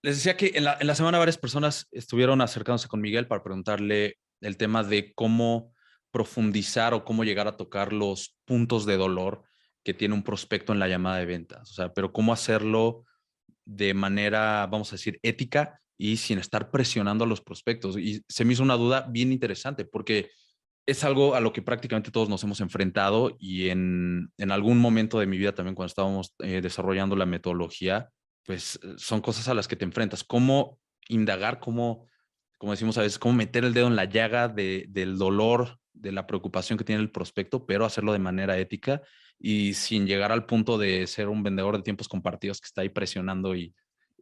Les decía que en la semana varias personas estuvieron acercándose con Miguel para preguntarle el tema de cómo profundizar o cómo llegar a tocar los puntos de dolor que tiene un prospecto en la llamada de ventas. O sea, pero cómo hacerlo de manera, vamos a decir, ética y sin estar presionando a los prospectos. Y se me hizo una duda bien interesante porque es algo a lo que prácticamente todos nos hemos enfrentado y en algún momento de mi vida también cuando estábamos desarrollando la metodología, pues son cosas a las que te enfrentas. Cómo indagar, cómo, como decimos a veces, cómo meter el dedo en la llaga del dolor, de la preocupación que tiene el prospecto, pero hacerlo de manera ética y sin llegar al punto de ser un vendedor de tiempos compartidos que está ahí presionando y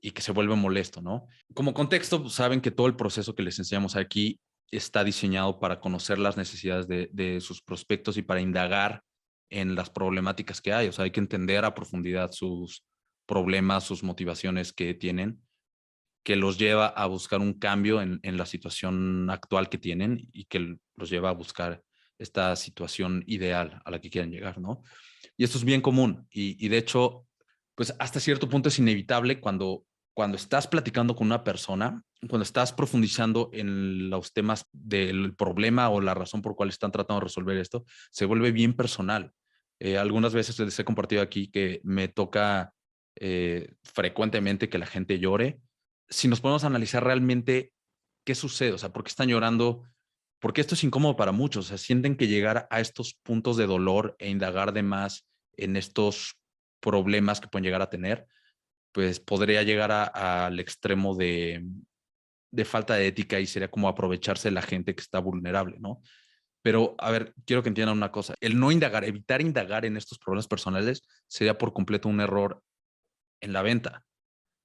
que se vuelve molesto, ¿no? Como contexto, pues, saben que todo el proceso que les enseñamos aquí está diseñado para conocer las necesidades de sus prospectos y para indagar en las problemáticas que hay. O sea, hay que entender a profundidad sus problemas, sus motivaciones que tienen, que los lleva a buscar un cambio en la situación actual que tienen y que los lleva a buscar esta situación ideal a la que quieren llegar, ¿no? Y esto es bien común y de hecho, pues hasta cierto punto es inevitable cuando estás platicando con una persona, cuando estás profundizando en los temas del problema o la razón por cual están tratando de resolver esto, se vuelve bien personal. Algunas veces les he compartido aquí que me toca frecuentemente que la gente llore. Si nos podemos analizar realmente qué sucede, o sea, por qué están llorando, porque esto es incómodo para muchos, o sea, sienten que llegar a estos puntos de dolor e indagar de más en estos problemas que pueden llegar a tener, pues podría llegar al extremo de falta de ética y sería como aprovecharse de la gente que está vulnerable, ¿no? Pero, a ver, quiero que entiendan una cosa, el no indagar, evitar indagar en estos problemas personales sería por completo un error en la venta,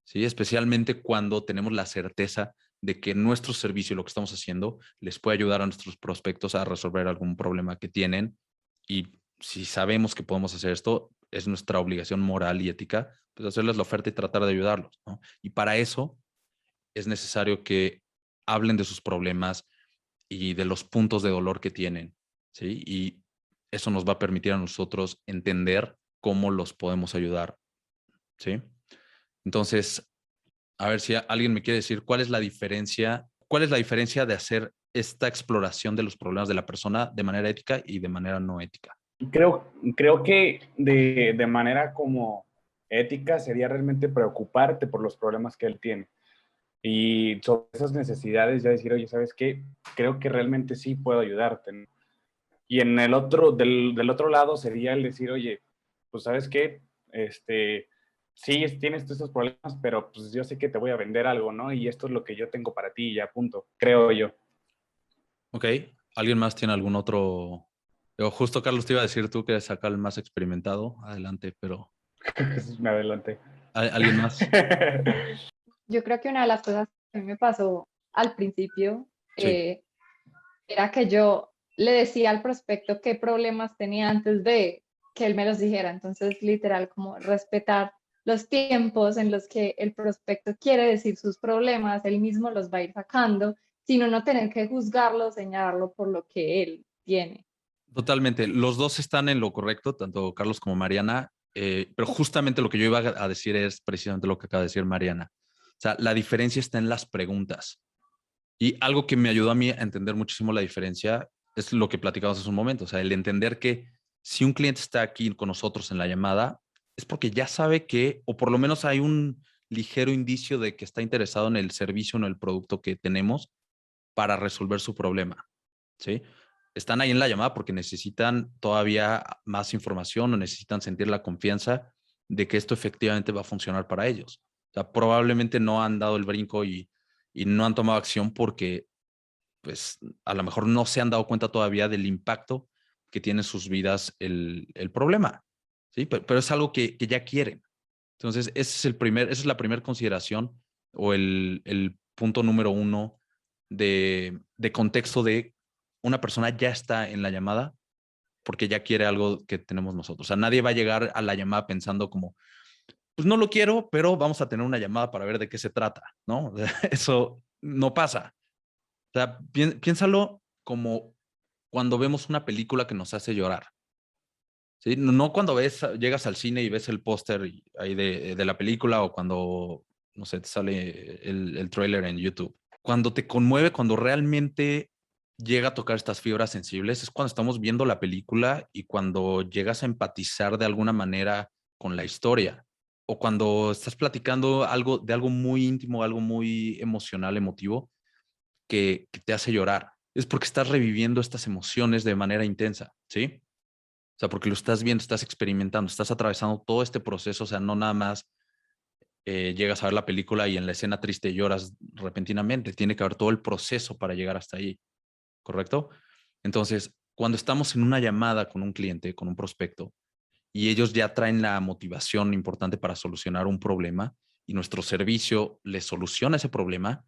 ¿sí? Especialmente cuando tenemos la certeza de que nuestro servicio, lo que estamos haciendo, les puede ayudar a nuestros prospectos a resolver algún problema que tienen. Y si sabemos que podemos hacer esto, es nuestra obligación moral y ética, pues hacerles la oferta y tratar de ayudarlos, ¿no? Y para eso es necesario que hablen de sus problemas y de los puntos de dolor que tienen, ¿sí? Y eso nos va a permitir a nosotros entender cómo los podemos ayudar, ¿sí? Entonces, a ver si alguien me quiere decir cuál es la diferencia de hacer esta exploración de los problemas de la persona de manera ética y de manera no ética. Creo que de manera como ética sería realmente preocuparte por los problemas que él tiene. Y sobre esas necesidades ya decir, oye, ¿sabes qué? Creo que realmente sí puedo ayudarte, ¿no? Y en el otro, del otro lado sería el decir, oye, pues ¿sabes qué? Sí, tienes todos estos problemas, pero pues yo sé que te voy a vender algo, ¿no? Y esto es lo que yo tengo para ti y ya, punto, creo yo. Ok, ¿alguien más tiene algún otro? Yo, justo Carlos te iba a decir tú que eres acá el más experimentado, adelante, pero Me adelanté. ¿alguien más? Yo creo que una de las cosas que a mí me pasó al principio Sí, eh, era que yo le decía al prospecto qué problemas tenía antes de que él me los dijera. Entonces, literal, como respetar los tiempos en los que el prospecto quiere decir sus problemas, él mismo los va a ir sacando, sino no tener que juzgarlo, señalarlo por lo que él tiene. totalmente. Los dos están en lo correcto, tanto Carlos como Mariana, pero justamente lo que yo iba a decir es precisamente lo que acaba de decir Mariana. O sea, la diferencia está en las preguntas. Y algo que me ayudó a mí a entender muchísimo la diferencia es lo que platicamos hace un momento. O sea, el entender que si un cliente está aquí con nosotros en la llamada, es porque ya sabe que, o por lo menos hay un ligero indicio de que está interesado en el servicio o en el producto que tenemos para resolver su problema. ¿Sí? Están ahí en la llamada porque necesitan todavía más información o necesitan sentir la confianza de que esto efectivamente va a funcionar para ellos. O sea, probablemente no han dado el brinco y no han tomado acción porque pues a lo mejor no se han dado cuenta todavía del impacto que tiene en sus vidas el problema, ¿sí? Pero es algo que ya quieren. Entonces, esa es la primera consideración o el punto número uno de contexto de una persona ya está en la llamada porque ya quiere algo que tenemos nosotros. O sea, nadie va a llegar a la llamada pensando como, pues no lo quiero, pero vamos a tener una llamada para ver de qué se trata, ¿no? Eso no pasa. O sea, piénsalo como cuando vemos una película que nos hace llorar. ¿Sí? No cuando llegas al cine y ves el póster ahí de la película o cuando no sé, te sale el tráiler en YouTube. Cuando te conmueve, cuando realmente llega a tocar estas fibras sensibles, es cuando estamos viendo la película y cuando llegas a empatizar de alguna manera con la historia, o cuando estás platicando de algo muy íntimo, algo muy emocional, emotivo, que te hace llorar. Es porque estás reviviendo estas emociones de manera intensa, ¿sí? O sea, porque lo estás viendo, estás experimentando, estás atravesando todo este proceso, o sea, no nada más llegas a ver la película y en la escena triste lloras repentinamente, tiene que haber todo el proceso para llegar hasta ahí, ¿correcto? Entonces, cuando estamos en una llamada con un cliente, con un prospecto, y ellos ya traen la motivación importante para solucionar un problema y nuestro servicio les soluciona ese problema,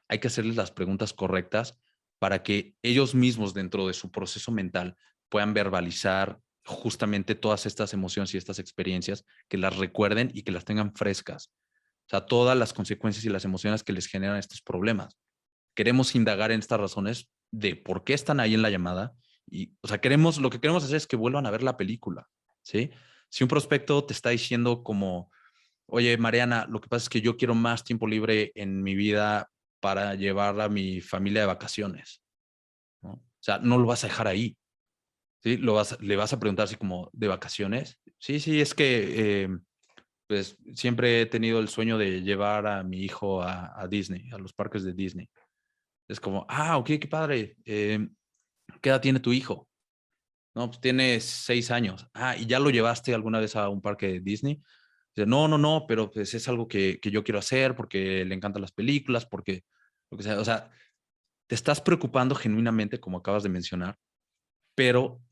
hay que hacerles las preguntas correctas para que ellos mismos dentro de su proceso mental puedan verbalizar justamente todas estas emociones y estas experiencias, que las recuerden y que las tengan frescas. O sea, todas las consecuencias y las emociones que les generan estos problemas. Queremos indagar en estas razones de por qué están ahí en la llamada y, o sea, lo que queremos hacer es que vuelvan a ver la película, ¿sí? Si un prospecto te está diciendo como, oye, Mariana, lo que pasa es que yo quiero más tiempo libre en mi vida para llevar a mi familia de vacaciones, ¿no? O sea, no lo vas a dejar ahí, ¿sí? Le vas a preguntar así como, ¿de vacaciones? Sí, sí, es que pues siempre he tenido el sueño de llevar a mi hijo a Disney, a los parques de Disney. Es como, ok, qué padre. ¿Qué edad tiene tu hijo? No, pues tiene 6 años. ¿Y ya lo llevaste alguna vez a un parque de Disney? Dice, no, no, no, pero pues es algo que yo quiero hacer porque le encantan las películas, porque lo que sea. O sea, te estás preocupando genuinamente, como acabas de mencionar, pero,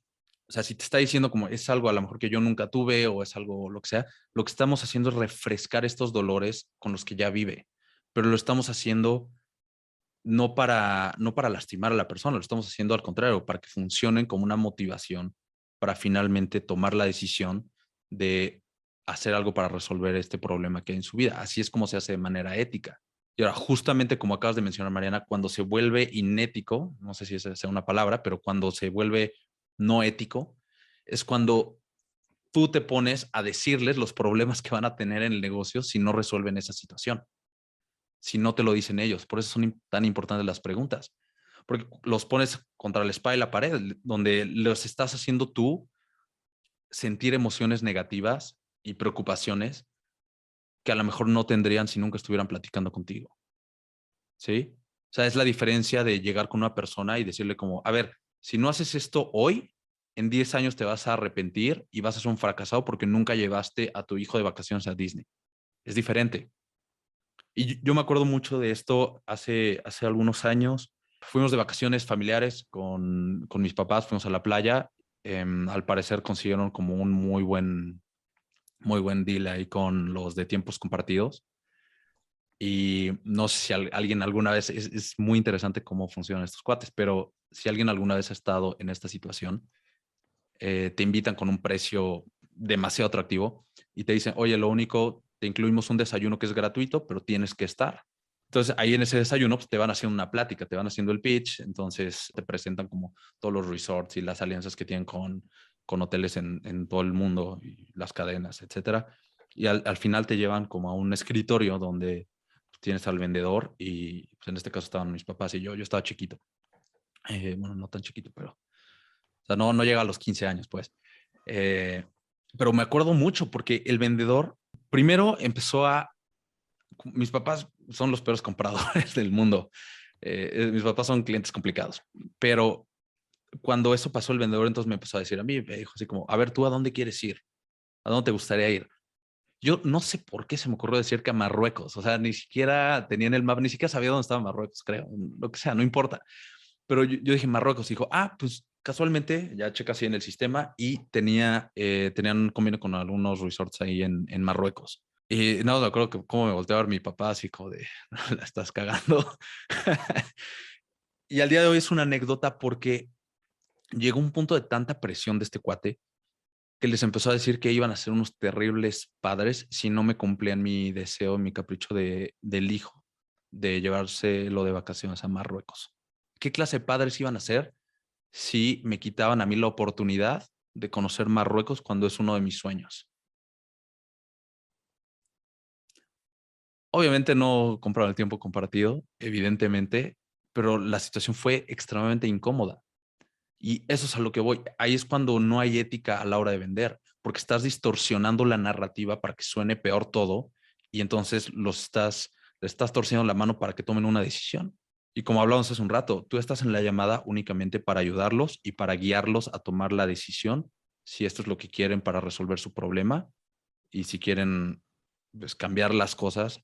o sea, si te está diciendo como es algo a lo mejor que yo nunca tuve o es algo lo que sea, lo que estamos haciendo es refrescar estos dolores con los que ya vive, pero lo estamos haciendo no para lastimar a la persona, lo estamos haciendo al contrario, para que funcionen como una motivación para finalmente tomar la decisión de hacer algo para resolver este problema que hay en su vida. Así es como se hace de manera ética. Y ahora, justamente como acabas de mencionar, Mariana, cuando se vuelve inético, no sé si esa sea una palabra, pero cuando se vuelve no ético, es cuando tú te pones a decirles los problemas que van a tener en el negocio si no resuelven esa situación, si no te lo dicen ellos. Por eso son tan importantes las preguntas, porque los pones contra la espada y la pared, donde los estás haciendo tú sentir emociones negativas y preocupaciones que a lo mejor no tendrían si nunca estuvieran platicando contigo, ¿sí? O sea, es la diferencia de llegar con una persona y decirle como, a ver, si no haces esto hoy, en 10 años te vas a arrepentir y vas a ser un fracasado porque nunca llevaste a tu hijo de vacaciones a Disney. Es diferente. Y yo me acuerdo mucho de esto hace algunos años. Fuimos de vacaciones familiares con mis papás, fuimos a la playa. Al parecer consiguieron como un muy buen deal ahí con los de tiempos compartidos. Y no sé si alguien alguna vez, es muy interesante cómo funcionan estos cuates, pero si alguien alguna vez ha estado en esta situación, te invitan con un precio demasiado atractivo y te dicen, oye, lo único, te incluimos un desayuno que es gratuito, pero tienes que estar. Entonces, ahí en ese desayuno pues, te van haciendo una plática, te van haciendo el pitch, entonces te presentan como todos los resorts y las alianzas que tienen con hoteles en todo el mundo y las cadenas, etcétera. Y al final te llevan como a un escritorio donde tienes al vendedor y pues, en este caso estaban mis papás y yo estaba chiquito. Bueno, no tan chiquito, pero o sea, no llega a los 15 años, pues. Eh, pero me acuerdo mucho porque el vendedor primero empezó mis papás son los peores compradores del mundo. Mis papás son clientes complicados, pero cuando eso pasó el vendedor entonces me empezó a decir a mí, me dijo así como, a ver, ¿tú a dónde quieres ir? ¿A dónde te gustaría ir? Yo no sé por qué se me ocurrió decir que a Marruecos, o sea, ni siquiera tenía en el mapa, ni siquiera sabía dónde estaba Marruecos, creo, lo que sea, no importa. Pero yo dije Marruecos, y dijo, pues casualmente ya checa así en el sistema y tenían un convenio con algunos resorts ahí en Marruecos. Y no me acuerdo cómo me volteó a ver mi papá, así como de, la estás cagando. Y al día de hoy es una anécdota porque llegó un punto de tanta presión de este cuate que les empezó a decir que iban a ser unos terribles padres si no me cumplían mi deseo, mi capricho del hijo, de llevárselo de vacaciones a Marruecos. ¿Qué clase de padres iban a ser si me quitaban a mí la oportunidad de conocer Marruecos cuando es uno de mis sueños? Obviamente no compraron el tiempo compartido, evidentemente, pero la situación fue extremadamente incómoda. Y eso es a lo que voy. Ahí es cuando no hay ética a la hora de vender, porque estás distorsionando la narrativa para que suene peor todo y entonces le estás torciendo la mano para que tomen una decisión. Y como hablábamos hace un rato, tú estás en la llamada únicamente para ayudarlos y para guiarlos a tomar la decisión si esto es lo que quieren para resolver su problema y si quieren pues, cambiar las cosas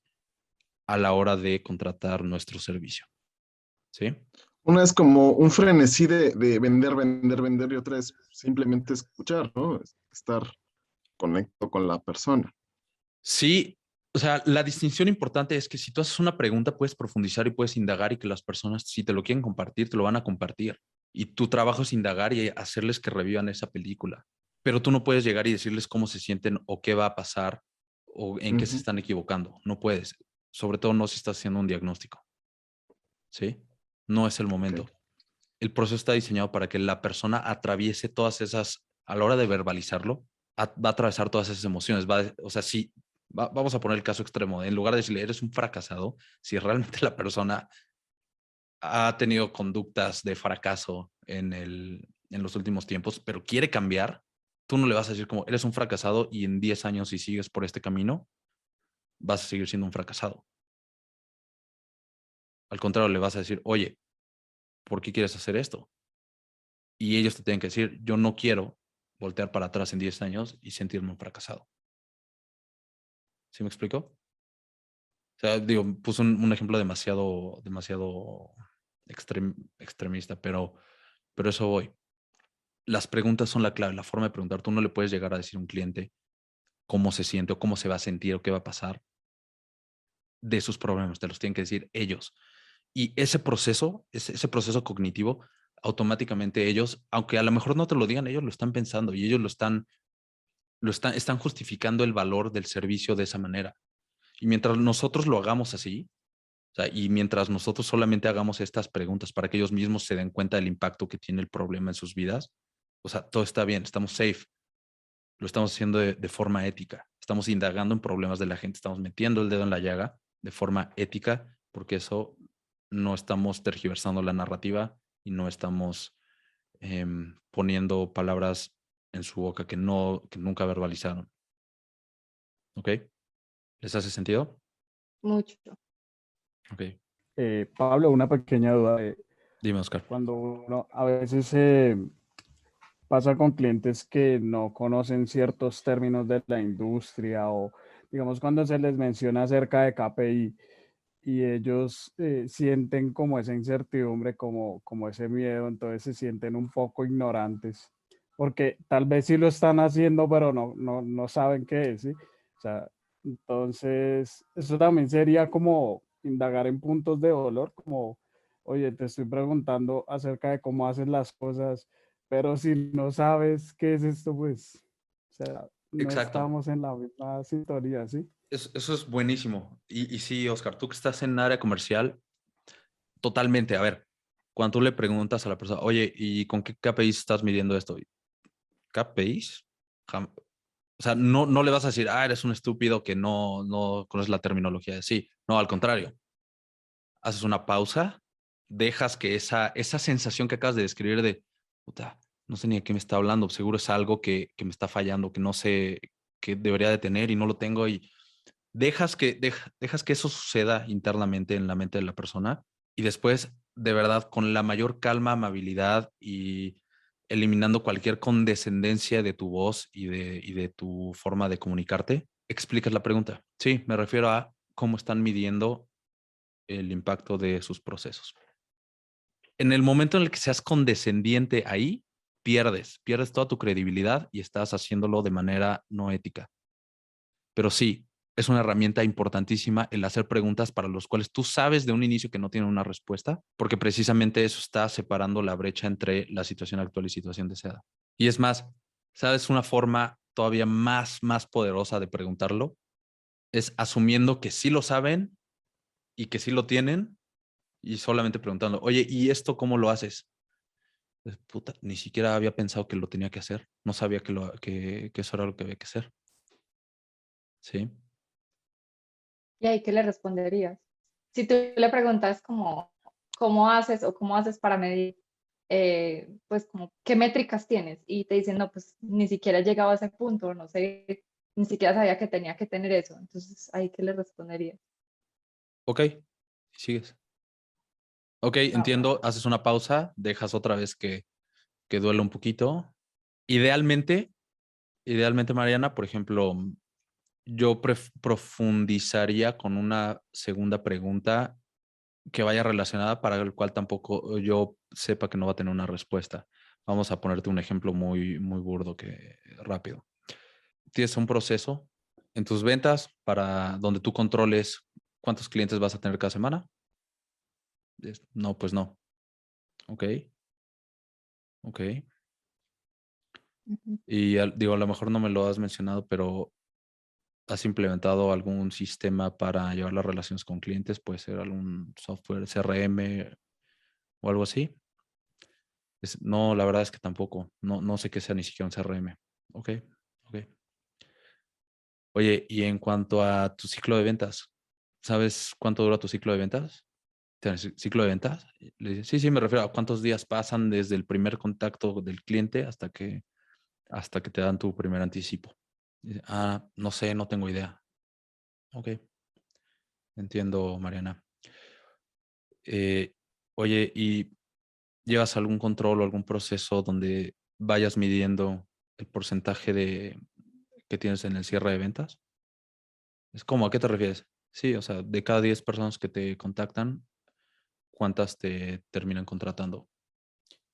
a la hora de contratar nuestro servicio. ¿Sí? Una es como un frenesí de vender, vender, vender y otra es simplemente escuchar, ¿no? Estar conecto con la persona. Sí, o sea, la distinción importante es que si tú haces una pregunta, puedes profundizar y puedes indagar y que las personas, si te lo quieren compartir, te lo van a compartir. Y tu trabajo es indagar y hacerles que revivan esa película. Pero tú no puedes llegar y decirles cómo se sienten o qué va a pasar o en qué se Ujú. están equivocando. No puedes. Sobre todo no si estás haciendo un diagnóstico. ¿Sí? No es el momento. Ok. El proceso está diseñado para que la persona atraviese todas esas, a la hora de verbalizarlo, va a atravesar todas esas emociones. O sea, si vamos a poner el caso extremo, en lugar de decirle eres un fracasado, si realmente la persona ha tenido conductas de fracaso en los últimos tiempos, pero quiere cambiar, tú no le vas a decir como eres un fracasado y en 10 años si sigues por este camino, vas a seguir siendo un fracasado. Al contrario, le vas a decir, oye, ¿por qué quieres hacer esto? Y ellos te tienen que decir, yo no quiero voltear para atrás en 10 años y sentirme un fracasado. ¿Sí me explico? O sea, digo, puse un ejemplo demasiado extremista, pero eso voy. Las preguntas son la clave, la forma de preguntar. Tú no le puedes llegar a decir a un cliente cómo se siente o cómo se va a sentir o qué va a pasar de sus problemas. Te los tienen que decir ellos. Y ese proceso cognitivo, automáticamente ellos, aunque a lo mejor no te lo digan, ellos lo están pensando y ellos están justificando el valor del servicio de esa manera. Y mientras nosotros lo hagamos así, o sea, y mientras nosotros solamente hagamos estas preguntas para que ellos mismos se den cuenta del impacto que tiene el problema en sus vidas, o sea, todo está bien, estamos safe, lo estamos haciendo de forma ética, estamos indagando en problemas de la gente, estamos metiendo el dedo en la llaga de forma ética, porque eso no estamos tergiversando la narrativa y no estamos poniendo palabras en su boca que nunca verbalizaron. ¿Ok? ¿Les hace sentido? Mucho. Ok. Pablo, una pequeña duda. Dime, Oscar. Cuando uno a veces pasa con clientes que no conocen ciertos términos de la industria o digamos cuando se les menciona acerca de KPI y ellos sienten como esa incertidumbre, como ese miedo, entonces se sienten un poco ignorantes, porque tal vez sí lo están haciendo, pero no saben qué es, ¿sí? O sea, entonces eso también sería como indagar en puntos de dolor, como, oye, te estoy preguntando acerca de cómo haces las cosas, pero si no sabes qué es esto, pues, o sea, no Exacto. estamos en la misma sintonía, ¿sí? Eso es buenísimo. Y sí, Oscar, tú que estás en área comercial, totalmente. A ver, cuando tú le preguntas a la persona, oye, ¿y con qué KPIs estás midiendo esto? ¿KPIs? O sea, no le vas a decir, eres un estúpido que no conoces la terminología de sí. No, al contrario. Haces una pausa, dejas que esa sensación que acabas de describir de, puta, no sé ni de qué me está hablando, seguro es algo que me está fallando, que no sé, que debería de tener y no lo tengo y dejas que eso suceda internamente en la mente de la persona y después, de verdad, con la mayor calma, amabilidad y eliminando cualquier condescendencia de tu voz y de tu forma de comunicarte, explicas la pregunta. Sí, me refiero a cómo están midiendo el impacto de sus procesos. En el momento en el que seas condescendiente ahí, pierdes toda tu credibilidad y estás haciéndolo de manera no ética. Pero sí, es una herramienta importantísima el hacer preguntas para las cuales tú sabes de un inicio que no tienen una respuesta, porque precisamente eso está separando la brecha entre la situación actual y situación deseada. Y es más, ¿sabes? Una forma todavía más poderosa de preguntarlo es asumiendo que sí lo saben y que sí lo tienen y solamente preguntando, oye, ¿y esto cómo lo haces? Pues, puta, ni siquiera había pensado que lo tenía que hacer. No sabía que eso era lo que había que hacer. ¿Sí? ¿Y ahí qué le responderías? Si tú le preguntas como, ¿cómo haces o cómo haces para medir, pues como, qué métricas tienes? Y te dicen, no, pues ni siquiera he llegado a ese punto, no sé, ni siquiera sabía que tenía que tener eso. Entonces, ¿ahí qué le responderías? Ok, sigues. Ok, entiendo, haces una pausa, dejas otra vez que duele un poquito. Idealmente, Mariana, por ejemplo, yo profundizaría con una segunda pregunta que vaya relacionada para el cual tampoco yo sepa que no va a tener una respuesta. Vamos a ponerte un ejemplo muy, muy burdo que rápido. Tienes un proceso en tus ventas para donde tú controles cuántos clientes vas a tener cada semana. No, pues no. Ok, ok. Ujú. Y digo, a lo mejor no me lo has mencionado, pero ¿has implementado algún sistema para llevar las relaciones con clientes? Puede ser algún software CRM o algo así. No, la verdad es que tampoco. No sé qué sea ni siquiera un CRM. Ok, ok. Oye, y en cuanto a tu ciclo de ventas, ¿sabes cuánto dura tu ciclo de ventas? ¿Tienes ciclo de ventas? Le dice, sí, me refiero a cuántos días pasan desde el primer contacto del cliente hasta que te dan tu primer anticipo. Dice, no sé, no tengo idea. Ok, entiendo, Mariana. Eh, Oye, ¿y llevas algún control o algún proceso donde vayas midiendo el porcentaje que tienes en el cierre de ventas? Es como, ¿a qué te refieres? Sí, o sea, de cada 10 personas que te contactan, ¿cuántas te terminan contratando?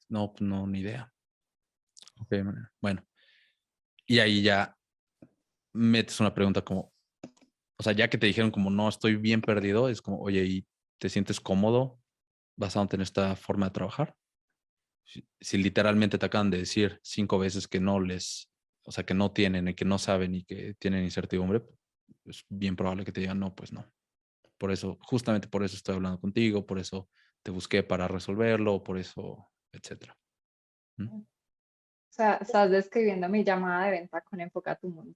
No, pues no, ni idea. Ok, bueno. Y ahí ya metes una pregunta como, o sea, ya que te dijeron como no estoy bien perdido, es como, oye, ¿y te sientes cómodo basándote en esta forma de trabajar? Si literalmente te acaban de decir 5 veces que no o sea, que no tienen y que no saben y que tienen incertidumbre, es bien probable que te digan no, pues no. Por eso, justamente por eso estoy hablando contigo, por eso te busqué para resolverlo, por eso, etcétera. ¿Mm? O sea, estás describiendo mi llamada de venta con Enfoca tu Mundo.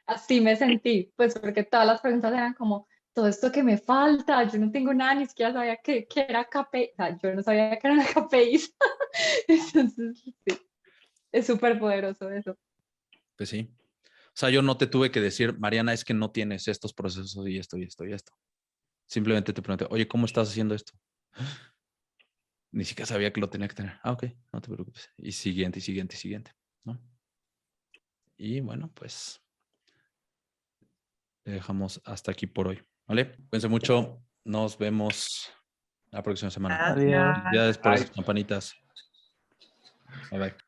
Así me sentí, pues porque todas las preguntas eran como, todo esto que me falta, yo no tengo nada, ni siquiera sabía que era KPI, o sea, yo no sabía que eran KPIs. Entonces, sí, es súper poderoso eso. Pues sí. O sea, yo no te tuve que decir, Mariana, es que no tienes estos procesos y esto y esto y esto. Simplemente te pregunté, oye, ¿cómo estás haciendo esto? Ni siquiera sabía que lo tenía que tener. Ok, no te preocupes. Y siguiente, y siguiente, y siguiente, ¿no? Y bueno, pues le dejamos hasta aquí por hoy, ¿vale? Cuídense mucho. Nos vemos la próxima semana. Adiós. Felicidades por esas Ay, campanitas. Bye bye.